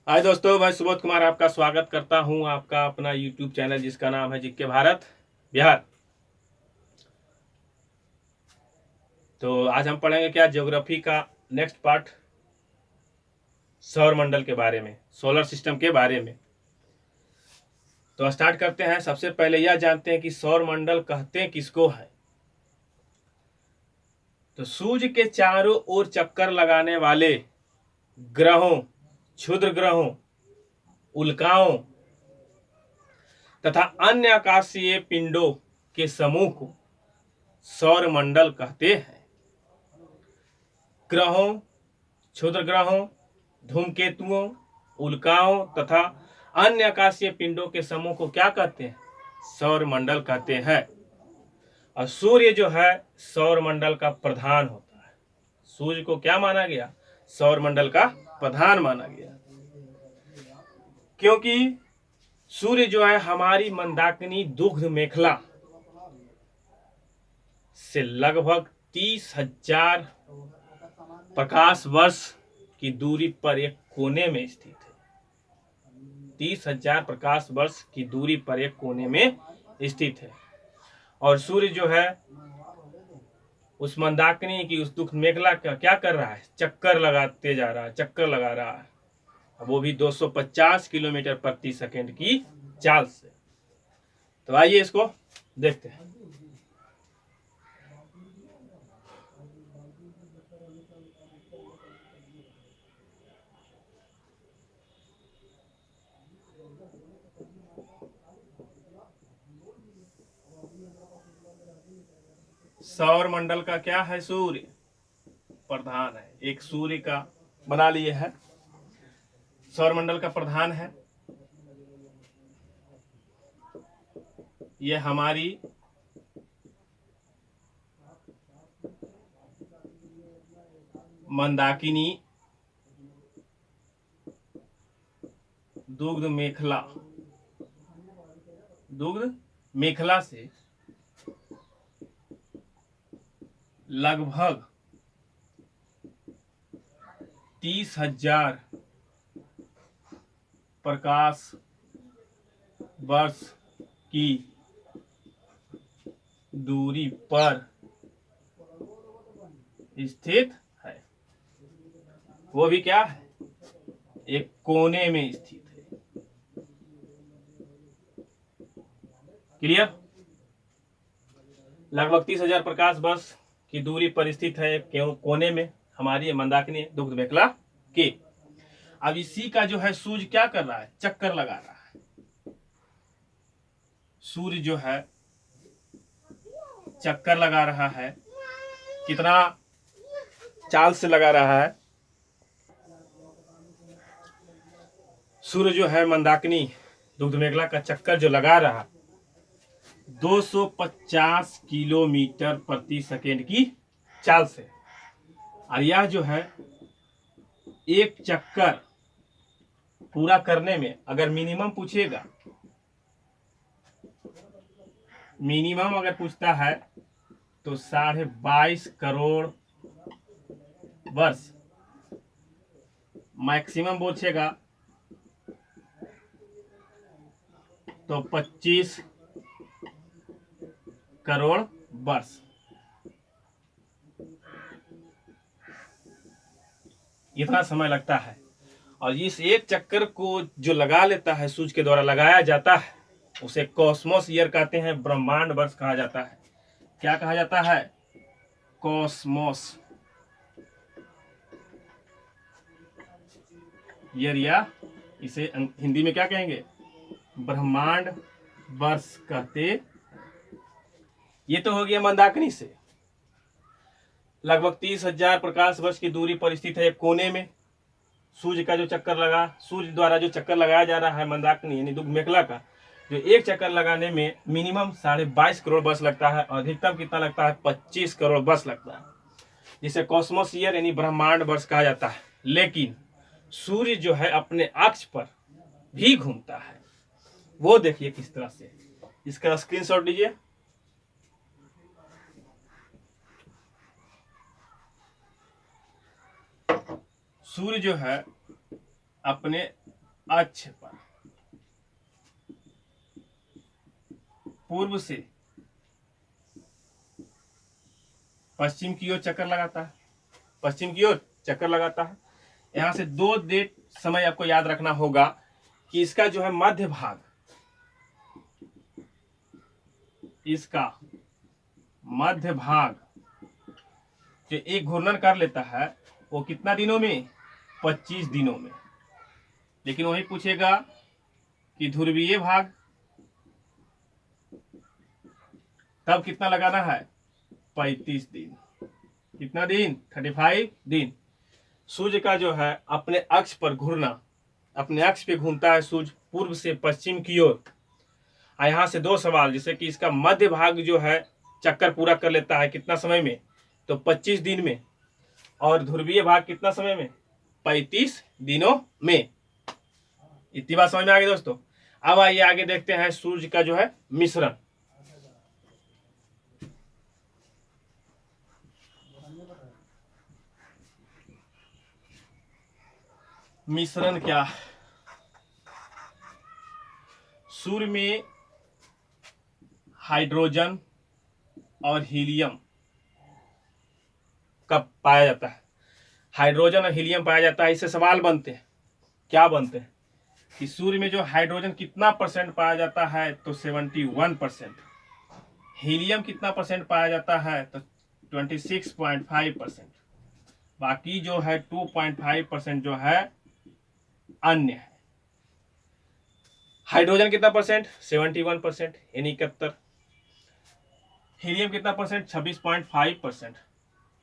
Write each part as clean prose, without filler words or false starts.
हाय दोस्तों, मैं सुबोध कुमार आपका स्वागत करता हूं आपका अपना यूट्यूब चैनल जिसका नाम है जीके भारत बिहार। तो आज हम पढ़ेंगे क्या ज्योग्राफी का नेक्स्ट पार्ट, सौर मंडल के बारे में, सोलर सिस्टम के बारे में। तो स्टार्ट करते हैं। सबसे पहले यह जानते हैं कि सौर मंडल कहते किसको है। तो सूर्य के चारों ओर चक्कर लगाने वाले ग्रहों, क्षुद्र ग्रहों, उल्काओं तथा अन्य आकाशीय पिंडों के समूह को सौर मंडल कहते हैं। ग्रहों, क्षुद्र ग्रहों, धूमकेतुओं, उल्काओं तथा अन्य आकाशीय पिंडों के समूह को क्या कहते हैं? सौर मंडल कहते हैं। और सूर्य जो है सौर मंडल का प्रधान होता है। सूर्य को क्या माना गया? सौर मंडल का प्रधान माना गया, क्योंकि सूर्य जो है हमारी मंदाकिनी दुग्ध मेखला से लगभग 30,000 प्रकाश वर्ष की दूरी पर एक कोने में स्थित है। 30,000 प्रकाश वर्ष की दूरी पर एक कोने में स्थित है। और सूर्य जो है उस मंदाकिनी की, उस दुग्ध मेखला का क्या कर रहा है? चक्कर लगाते जा रहा है, चक्कर लगा रहा है, वो भी 250 किलोमीटर प्रति सेकंड की चाल से। तो आइए इसको देखते हैं। सौर मंडल का क्या है? सूर्य प्रधान है। एक सूर्य का बना लिए है, सौर मंडल का प्रधान है। यह हमारी मंदाकिनी दुग्ध मेखला से लगभग 30,000 प्रकाश वर्ष की दूरी पर स्थित है। वो भी क्या है? एक कोने में स्थित है। क्लियर? लगभग 30,000 प्रकाश वर्ष की दूरी पर स्थित है, क्यों कोने में? हमारी मंदाकिनी दुग्ध मेखला के। अब इसी का जो है सूर्य क्या कर रहा है? चक्कर लगा रहा है। सूर्य जो है चक्कर लगा रहा है। कितना चाल से लगा रहा है? सूर्य जो है मंदाकिनी दुग्ध मेखला का चक्कर जो लगा रहा 250 किलोमीटर प्रति सेकेंड की चाल से। और यह जो है एक चक्कर पूरा करने में, अगर मिनिमम पूछेगा, मिनिमम अगर पूछता है तो 22.5 करोड़ वर्ष, मैक्सिमम पूछेगा तो 25 करोड़ वर्ष। इतना समय लगता है। और इस एक चक्कर को जो लगा लेता है, सूर्य के द्वारा लगाया जाता है, उसे कॉस्मोस ईयर कहते हैं, ब्रह्मांड वर्ष कहा जाता है। क्या कहा जाता है? कॉस्मोस ईयर, या इसे हिंदी में क्या कहेंगे? ब्रह्मांड वर्ष कहते। ये तो हो गया मंदाकिनी से लगभग 30,000 प्रकाश वर्ष की दूरी पर स्थित है, एक कोने में। सूर्य का जो चक्कर लगा, सूर्य द्वारा जो चक्कर लगाया जा रहा है मंदाकिनी यानी दुग्ध मेखला का, जो एक चक्कर लगाने में मिनिमम 22.5 करोड़ वर्ष लगता है, और अधिकतम कितना लगता है? 25 करोड़ वर्ष लगता है, जिसे कॉस्मोस ईयर यानी ब्रह्मांड वर्ष कहा जाता है। लेकिन सूर्य जो है अपने अक्ष पर भी घूमता है। वो देखिए किस तरह से। इसका स्क्रीनशॉट लीजिए। सूर्य जो है अपने अक्ष पर पूर्व से पश्चिम की ओर चक्कर लगाता है, पश्चिम की ओर चक्कर लगाता है। यहां से 2 डेट समय आपको याद रखना होगा कि इसका जो है मध्य भाग, इसका मध्य भाग जो एक घूर्णन कर लेता है वो कितना दिनों में, 25 दिनों में। लेकिन वही पूछेगा कि ध्रुवीय भाग तब कितना लगाना है, 35 दिन। कितना दिन, 35 दिन। सूर्य का जो है अपने अक्ष पर घूरना, अपने अक्ष पे घूमता है सूर्य पूर्व से पश्चिम की ओर। यहां से 2 सवाल, जैसे कि इसका मध्य भाग जो है चक्कर पूरा कर लेता है कितना समय में, तो 25 दिन में, और ध्रुवीय भाग कितना समय में, 35 दिनों में। इतनी बात समझ में आ गई दोस्तों। अब आइए आगे देखते हैं सूर्य का जो है मिश्रण। मिश्रण क्या, सूर्य में हाइड्रोजन और हीलियम कब पाया जाता है, हाइड्रोजन और हीलियम पाया जाता है। इससे सवाल बनते हैं, क्या बनते हैं कि सूर्य में जो हाइड्रोजन कितना परसेंट पाया जाता है, तो 71%। हीलियम कितना परसेंट पाया जाता है, तो 26.5%। बाकी जो है 2.5% जो है अन्य है। हाइड्रोजन कितना परसेंट, 71%, यानी 71। हीलियम कितना परसेंट, 26.5%।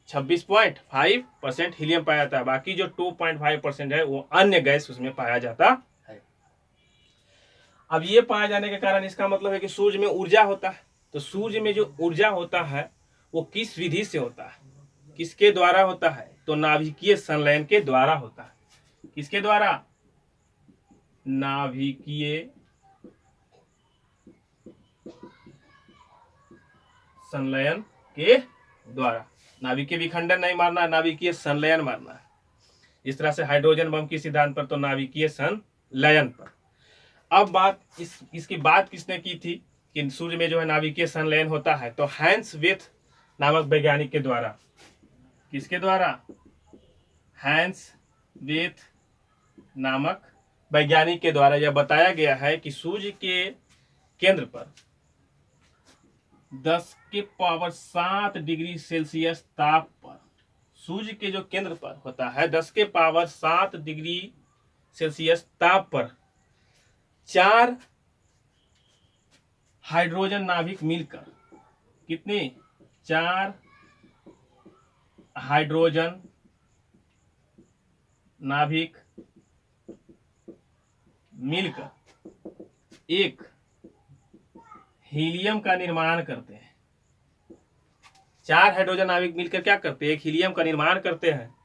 26.5% हीलियम पाया जाता है। बाकी जो 2.5% है वो अन्य गैस उसमें पाया जाता है। अब ये पाया जाने के कारण इसका मतलब है कि सूर्य में ऊर्जा होता है। तो सूर्य में जो ऊर्जा होता है वो किस विधि से होता है, किसके द्वारा होता है, तो नाभिकीय संलयन के द्वारा होता है। किसके द्वारा, नाभिकीय संलयन के द्वारा। नाभिकीय विखंडन नहीं मारना, नाभिकीय संलयन मारना है। इस तरह से हाइड्रोजन बम के सिद्धांत पर तो नाभिकीय संलयन पर। अब बात इसकी बात किसने की थी कि सूर्य में जो है नाभिकीय संलयन होता है, तो हैंस वेथ नामक वैज्ञानिक के द्वारा। किसके द्वारा, हैंस वेथ नामक वैज्ञानिक के द्वारा यह बताया गया है कि सूर्य के केंद्र पर 10⁻7 डिग्री सेल्सियस ताप पर, सूर्य के जो केंद्र पर होता है 10⁻7 डिग्री सेल्सियस ताप पर 4 हाइड्रोजन नाभिक मिलकर, कितने, 4 हाइड्रोजन नाभिक मिलकर एक हीलियम का निर्माण करते हैं। 4 हाइड्रोजन नाभिक मिलकर क्या करते हैं, एक हीलियम का निर्माण करते हैं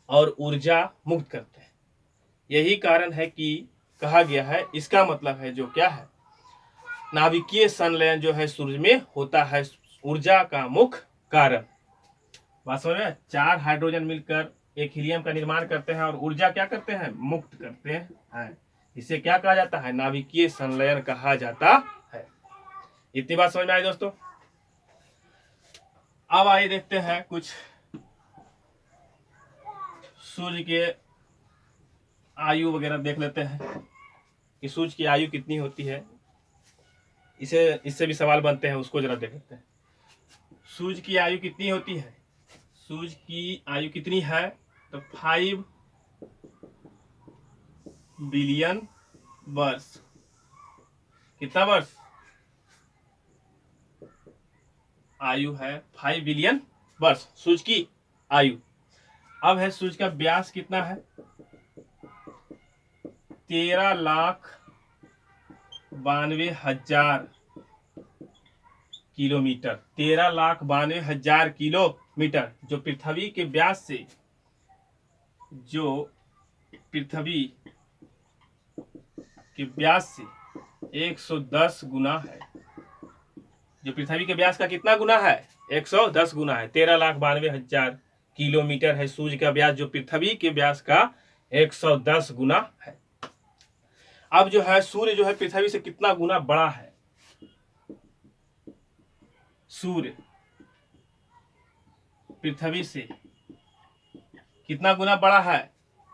और ऊर्जा मुक्त करते हैं। यही कारण है कि कहा गया है, इसका मतलब है जो क्या है, नाभिकीय संलयन जो है सूर्य में होता है ऊर्जा का मुख्य कारण। बात समझ में, 4 हाइड्रोजन मिलकर एक हीलियम का निर्माण करते हैं और ऊर्जा क्या करते हैं, मुक्त करते हैं। इसे क्या कहा जाता है, नाभिकीय संलयन कहा जाता है। इतनी बात समझ में आई दोस्तों। अब आइए देखते हैं कुछ सूर्य के आयु वगैरह देख लेते हैं कि सूर्य की आयु कितनी होती है। इससे भी सवाल बनते हैं, उसको जरा देख लेते हैं। सूर्य की आयु कितनी होती है, सूर्य की आयु कितनी है, तो 5 बिलियन वर्ष। कितना वर्ष, आयु है 5 बिलियन वर्ष सूर्य की आयु। अब है सूर्य का व्यास कितना है, 13,92,000 किलोमीटर। 13,92,000 किलोमीटर, जो पृथ्वी के व्यास से, जो पृथ्वी के व्यास से 110 गुना है। जो पृथ्वी के व्यास का कितना गुना है, 110 गुना है। 13,92,000 किलोमीटर है सूर्य का व्यास, जो पृथ्वी के व्यास का 110 गुना है। अब जो है सूर्य जो है पृथ्वी से कितना गुना बड़ा है। सूर्य पृथ्वी से कितना गुना बड़ा है?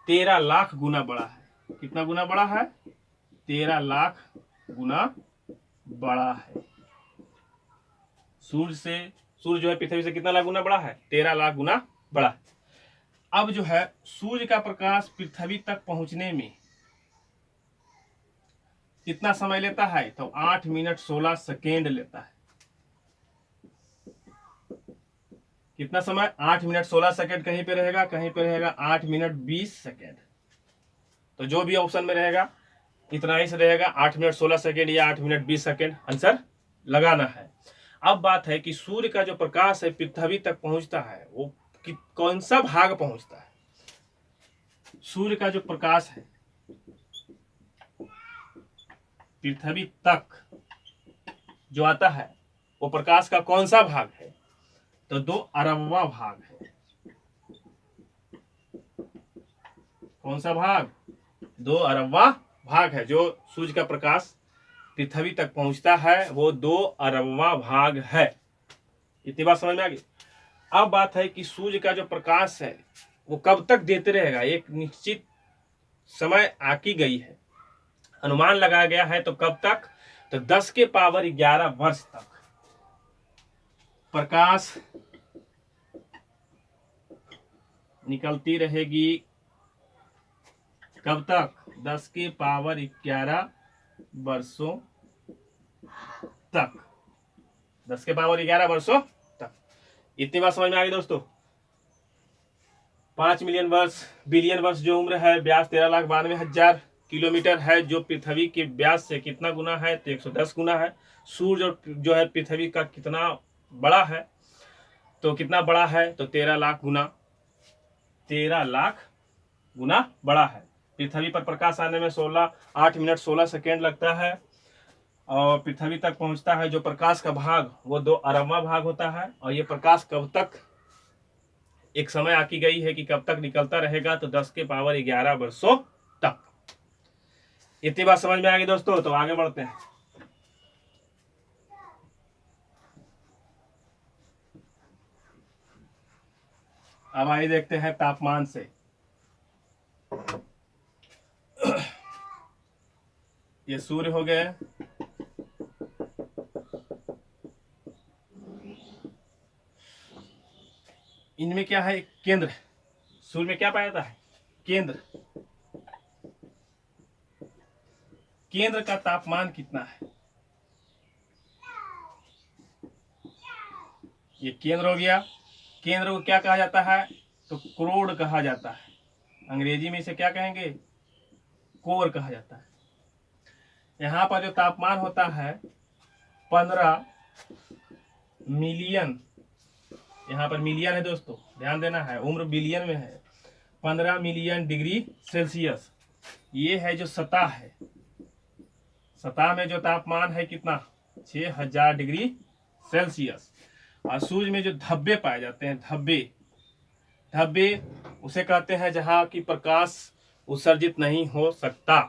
13 लाख गुना बड़ा है। कितना गुना बड़ा है? 13 लाख गुना बड़ा है। सूर्य जो है पृथ्वी से कितना लाख गुना बड़ा है? 13 लाख गुना बड़ा है। अब जो है सूर्य का प्रकाश पृथ्वी तक पहुंचने में कितना समय लेता है? तो 8 मिनट 16 सेकेंड लेता है। कितना समय? 8 मिनट 16 सेकेंड कहीं पे रहेगा, कहीं पे रहेगा 8 मिनट 20 सेकेंड। तो जो भी ऑप्शन में रहेगा इतना ही से रहेगा, 8 मिनट 16 सेकेंड या 8 मिनट 20 सेकेंड आंसर लगाना है। अब बात है कि सूर्य का जो प्रकाश है पृथ्वी तक पहुंचता है वो कौन सा भाग पहुंचता है? सूर्य का जो प्रकाश है पृथ्वी तक जो आता है वो प्रकाश का कौन सा भाग है? तो 2 अरबवां भाग है। कौन सा भाग? 2 अरबवां भाग है। जो सूर्य का प्रकाश पृथ्वी तक पहुंचता है वो 2 अरबवां भाग है। इतनी बात समझ में आ गई। अब बात है कि सूर्य का जो प्रकाश है वो कब तक देते रहेगा? एक निश्चित समय आकी गई है, अनुमान लगाया गया है। तो कब तक? तो 10 के पावर 11 वर्ष तक प्रकाश निकलती रहेगी। कब तक? 10 के पावर 11 वर्षों तक। 10 के पावर 11 वर्षों तक। इतनी बात समझ में आ गई दोस्तों। 5 मिलियन वर्ष, बिलियन वर्ष जो उम्र है, व्यास 13,92,000 किलोमीटर है, जो पृथ्वी के व्यास से कितना गुना है? तो 110 गुना है। सूर्य जो है पृथ्वी का कितना बड़ा है? तो कितना बड़ा है? तो 13 लाख गुना बड़ा है। पृथ्वी पर प्रकाश आने में 8 मिनट 16 सेकेंड लगता है और पृथ्वी तक पहुंचता है जो प्रकाश का भाग वो 2 अरबवां भाग होता है। और ये प्रकाश कब तक, एक समय आकी गई है कि कब तक निकलता रहेगा? तो 10 के पावर 11 वर्षों तक। इतनी बात समझ में आ गई दोस्तों। तो आगे बढ़ते हैं। अब आइए देखते हैं तापमान से। ये सूर्य हो गए, इनमें क्या है? केंद्र। सूर्य में क्या पाया जाता है? केंद्र। केंद्र का तापमान कितना है? ये केंद्र हो गया। केंद्र को क्या कहा जाता है? तो कोर कहा जाता है। अंग्रेजी में इसे क्या कहेंगे? कोर कहा जाता है। यहाँ पर जो तापमान होता है 15 मिलियन, यहाँ पर मिलियन है दोस्तों, ध्यान देना है, उम्र बिलियन में है। 15 मिलियन डिग्री सेल्सियस ये है जो सतह है। सतह में जो तापमान है कितना? 6000 डिग्री सेल्सियस। और सूर्य में जो धब्बे पाए जाते हैं, धब्बे उसे कहते हैं जहां की प्रकाश उत्सर्जित नहीं हो सकता।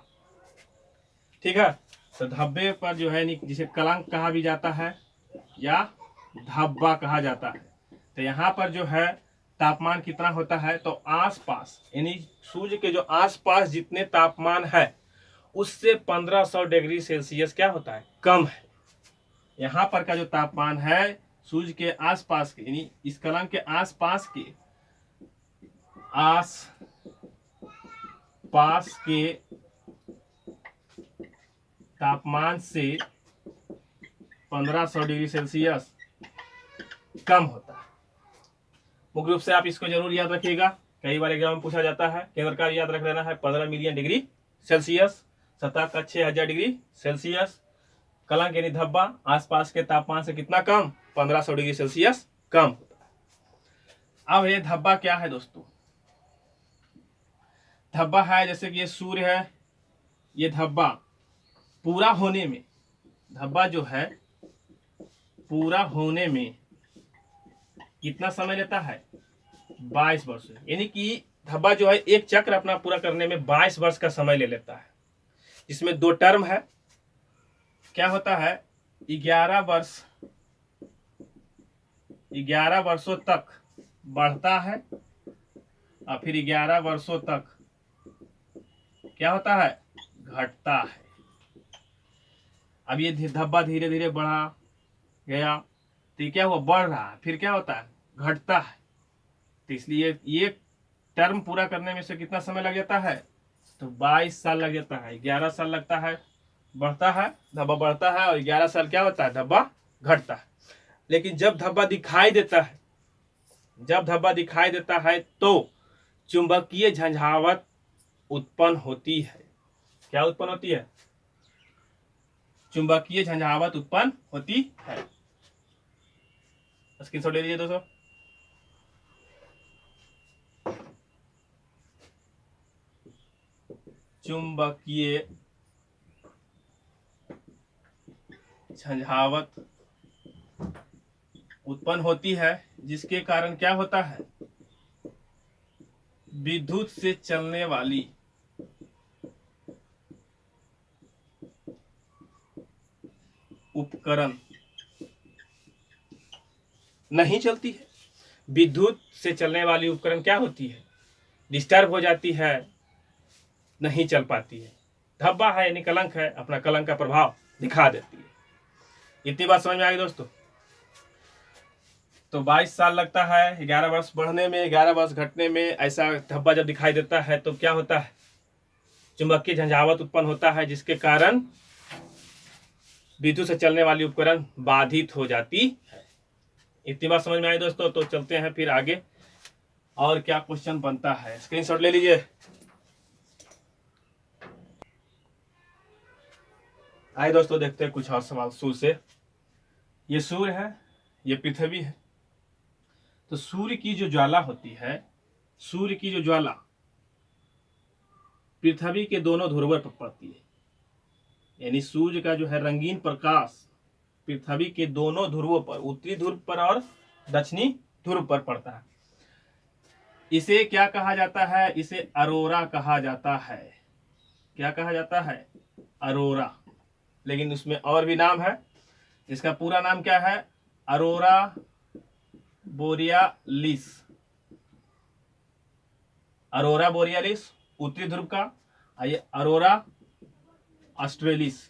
ठीक है। तो धब्बे पर जो है जिसे कलंक कहा भी जाता है या धब्बा कहा जाता है। तो यहाँ पर जो है तापमान कितना होता है? तो आसपास यानी सूर्य के जो आसपास जितने तापमान है उससे 1500 डिग्री सेल्सियस क्या होता है? कम है। यहाँ पर का जो तापमान है सूर्य के आसपास के यानी इस कलंक के आसपास के तापमान से 1500 डिग्री सेल्सियस कम होता है। मुख्य रूप से आप इसको जरूर याद रखिएगा, कई बार एग्जाम में पूछा जाता है। केंद्र का याद रख लेना है 15 मिलियन डिग्री सेल्सियस, सतह का 6000 डिग्री सेल्सियस, कलंक यानी धब्बा आसपास के तापमान से कितना कम? 1500 डिग्री सेल्सियस कम होता है। अब ये धब्बा क्या है दोस्तों? धब्बा है जैसे कि ये सूर्य है, ये धब्बा पूरा होने में, धब्बा जो है पूरा होने में कितना समय लेता है? 22 वर्ष। यानी कि धब्बा जो है एक चक्र अपना पूरा करने में 22 वर्ष का समय ले लेता है। जिसमें 2 टर्म है। क्या होता है, 11 वर्षों तक बढ़ता है और फिर 11 वर्षों तक क्या होता है, घटता है। अब ये धब्बा धीरे धीरे बढ़ा गया तो ये क्या हुआ, बढ़ रहा है, फिर क्या होता है, घटता है। तो इसलिए ये टर्म पूरा करने में से कितना समय लग जाता है, तो 22 साल लग जाता है। 11 साल लगता है, बढ़ता है, धब्बा बढ़ता है, और 11 साल क्या होता है, धब्बा घटता है। लेकिन जब धब्बा दिखाई देता है, तो चुंबकीय झंझावत उत्पन्न होती है। क्या उत्पन्न होती है, चुंबकीय झंझावत उत्पन्न होती है। स्क्रीनशॉट ले लीजिए दोस्तों। चुंबकीय झंझावत उत्पन्न होती है, जिसके कारण क्या होता है, विद्युत से चलने वाली उपकरण नहीं चलती है। विद्युत से चलने वाली उपकरण क्या होती है, डिस्टर्ब हो जाती है, नहीं चल पाती है। धब्बा है यानी कलंक है, अपना कलंक का प्रभाव दिखा देती है। इतनी बात समझ में आ गई दोस्तों। तो 22 साल लगता है, 11 वर्ष बढ़ने में, 11 वर्ष घटने में। ऐसा धब्बा जब दिखाई देता है तो क्या होता है, चुंबकीय झंझावत उत्पन्न होता है, जिसके कारण विद्युत से चलने वाली उपकरण बाधित हो जाती है। इतनी बात समझ में आई दोस्तों। तो चलते हैं फिर आगे, और क्या क्वेश्चन बनता है, स्क्रीनशॉट ले लीजिए। आइए दोस्तों देखते हैं कुछ और सवाल सूर्य से। ये सूर्य है, ये पृथ्वी है। तो सूर्य की जो ज्वाला होती है, सूर्य की जो ज्वाला पृथ्वी के दोनों ध्रुवों पर पड़ती है, यानी सूर्य का जो है रंगीन प्रकाश पृथ्वी के दोनों ध्रुवों पर, उत्तरी ध्रुव पर और दक्षिणी ध्रुव पर पड़ता है। इसे क्या कहा जाता है, इसे अरोरा कहा जाता है। क्या कहा जाता है, अरोरा। लेकिन उसमें और भी नाम है, इसका पूरा नाम क्या है, अरोरा बोरियालिस। अरोरा बोरियालिस उत्तरी ध्रुव का, ये Arora australis.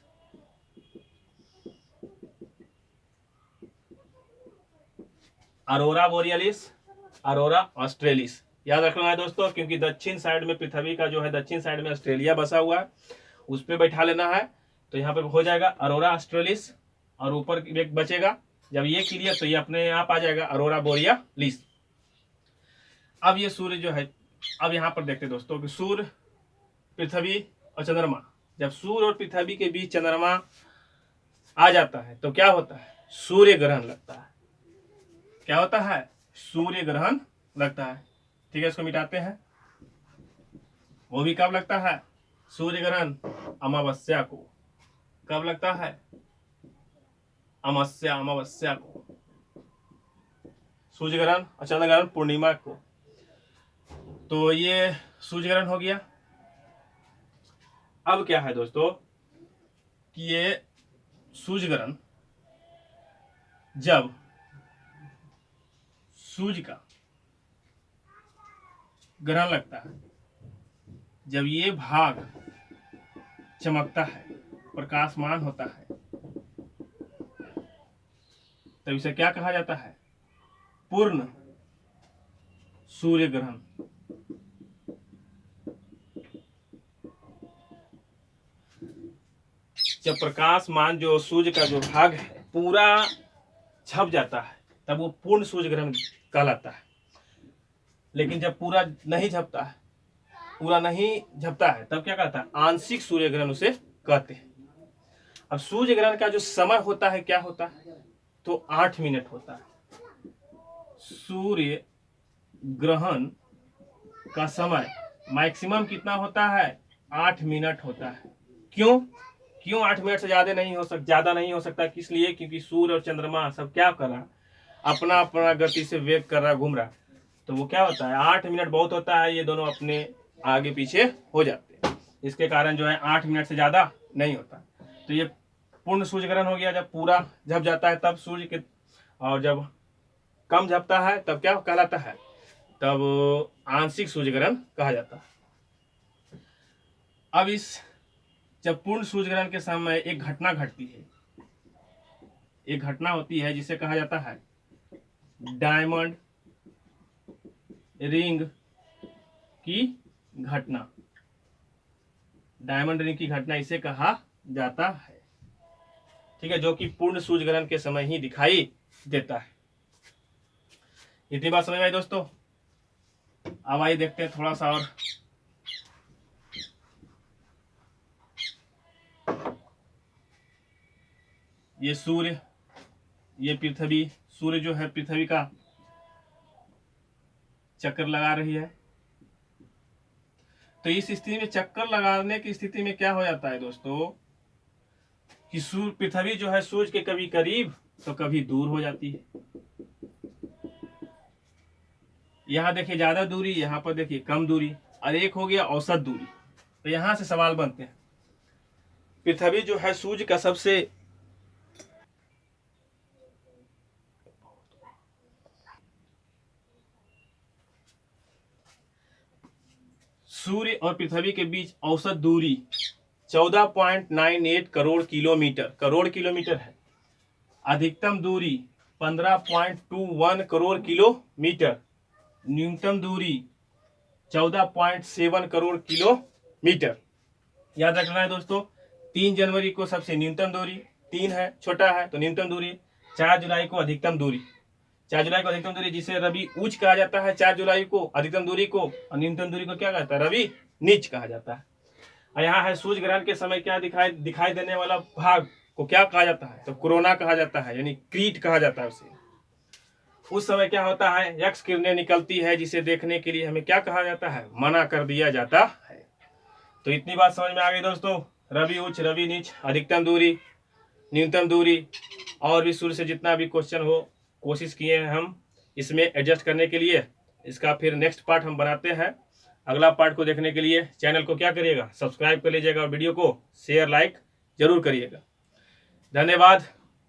Arora borealis, Arora australis याद रखना है दोस्तों, क्योंकि दक्षिण साइड में पृथ्वी का जो है, दक्षिण साइड में ऑस्ट्रेलिया बसा हुआ है, उस पर बैठा लेना है। तो यहाँ पे हो जाएगा अरोरा ऑस्ट्रेलिस, और ऊपर एक बचेगा। जब ये क्लियर तो ये अपने आप आ जाएगा अरोरा बोरियालिस। अब ये सूर्य जो है, अब यहाँ पर देखते दोस्तों कि सूर्य, पृथ्वी और चंद्रमा, जब सूर्य और पृथ्वी के बीच चंद्रमा आ जाता है तो क्या होता है, सूर्य ग्रहण लगता है। क्या होता है, सूर्य ग्रहण लगता है। ठीक है, इसको मिटाते हैं। वो भी कब लगता है, सूर्य ग्रहण अमावस्या को। कब लगता है, अमावस्या को सूर्य ग्रहण, और चंद्र ग्रहण पूर्णिमा को। तो ये सूर्य ग्रहण हो गया। अब क्या है दोस्तों कि ये सूर्य ग्रहण, जब सूर्य का ग्रहण लगता है, जब ये भाग चमकता है, प्रकाशमान होता है, तब इसे क्या कहा जाता है, पूर्ण सूर्य ग्रहण। जब प्रकाशमान जो सूर्य का जो भाग है पूरा छप जाता है, तब वो पूर्ण सूर्य ग्रहण कहलाता है। लेकिन जब पूरा नहीं झपता है, तब क्या कहता है, आंशिक सूर्य ग्रहण उसे कहते हैं। अब सूर्य ग्रहण का जो समय होता है, क्या होता है, तो 8 मिनट होता है। सूर्य ग्रहण का समय मैक्सिमम कितना होता है, 8 मिनट होता है। क्यों 8 मिनट से ज्यादा नहीं हो सकता। किस लिए, क्योंकि सूर्य और चंद्रमा सब क्या कर रहा, अपना अपना गति से वेग कर रहा, घूम रहा। तो वो क्या होता है, 8 मिनट बहुत होता है, ये दोनों अपने आगे पीछे हो जाते हैं। इसके कारण जो है 8 मिनट से ज़्यादा नहीं होता। तो ये पूर्ण सूर्य ग्रहण हो गया। जब पूरा झप जाता है तब सूर्य के, और जब कम झपता है तब क्या कहलाता है, तब आंशिक सूर्य ग्रहण कहा जाता है। अब इस जब पूर्ण सूर्य ग्रहण के समय एक घटना घटती है, एक घटना होती है जिसे कहा जाता है डायमंड रिंग की घटना। डायमंड रिंग की घटना इसे कहा जाता है, ठीक है, जो कि पूर्ण सूर्य ग्रहण के समय ही दिखाई देता है। इतनी बात समझ में आई दोस्तों। अब आइए देखते हैं थोड़ा सा और। ये सूर्य, ये पृथ्वी, सूर्य जो है पृथ्वी का चक्कर लगा रही है। तो इस स्थिति में, चक्कर लगाने की स्थिति में क्या हो जाता है दोस्तों कि सूर्य, पृथ्वी जो है सूर्य के कभी करीब तो कभी दूर हो जाती है। यहाँ देखिए ज्यादा दूरी, यहाँ पर देखिए कम दूरी, और एक हो गया औसत दूरी। तो यहां से सवाल बनते हैं, पृथ्वी जो है सूर्य का सबसे सूर्य और पृथ्वी के बीच औसत दूरी 14.98 करोड़ किलोमीटर, करोड़ किलोमीटर है। अधिकतम दूरी 15.21 करोड़ किलोमीटर, न्यूनतम दूरी 14.7 करोड़ किलोमीटर। याद रखना है दोस्तों, 3 जनवरी को सबसे न्यूनतम दूरी 3 है, छोटा है तो न्यूनतम दूरी। 4 जुलाई को अधिकतम दूरी, 4 जुलाई को अधिकतम दूरी, जिसे रवि उच्च कहा जाता है 4 जुलाई को अधिकतम दूरी को, और न्यूनतम दूरी को क्या कहता है, रवि नीच कहा जाता है। और यहाँ है सूर्य ग्रहण के समय क्या दिखाई देने वाला भाग को क्या कहा जाता है, तो कोरोना कहा जाता है, यानी क्रीट कहा जाता है उसे। उस समय क्या होता है, यक्ष किरणें निकलती है, जिसे देखने के लिए हमें क्या कहा जाता है, मना कर दिया जाता है। तो इतनी बात समझ में आ गई दोस्तों। रवि उच्च, रवि नीच, अधिकतम दूरी, न्यूनतम दूरी, और भी सूर्य से जितना भी क्वेश्चन हो कोशिश किए हैं हम इसमें एडजस्ट करने के लिए। इसका फिर नेक्स्ट पार्ट हम बनाते हैं। अगला पार्ट को देखने के लिए चैनल को क्या करिएगा, सब्सक्राइब कर लीजिएगा, और वीडियो को शेयर लाइक जरूर करिएगा। धन्यवाद।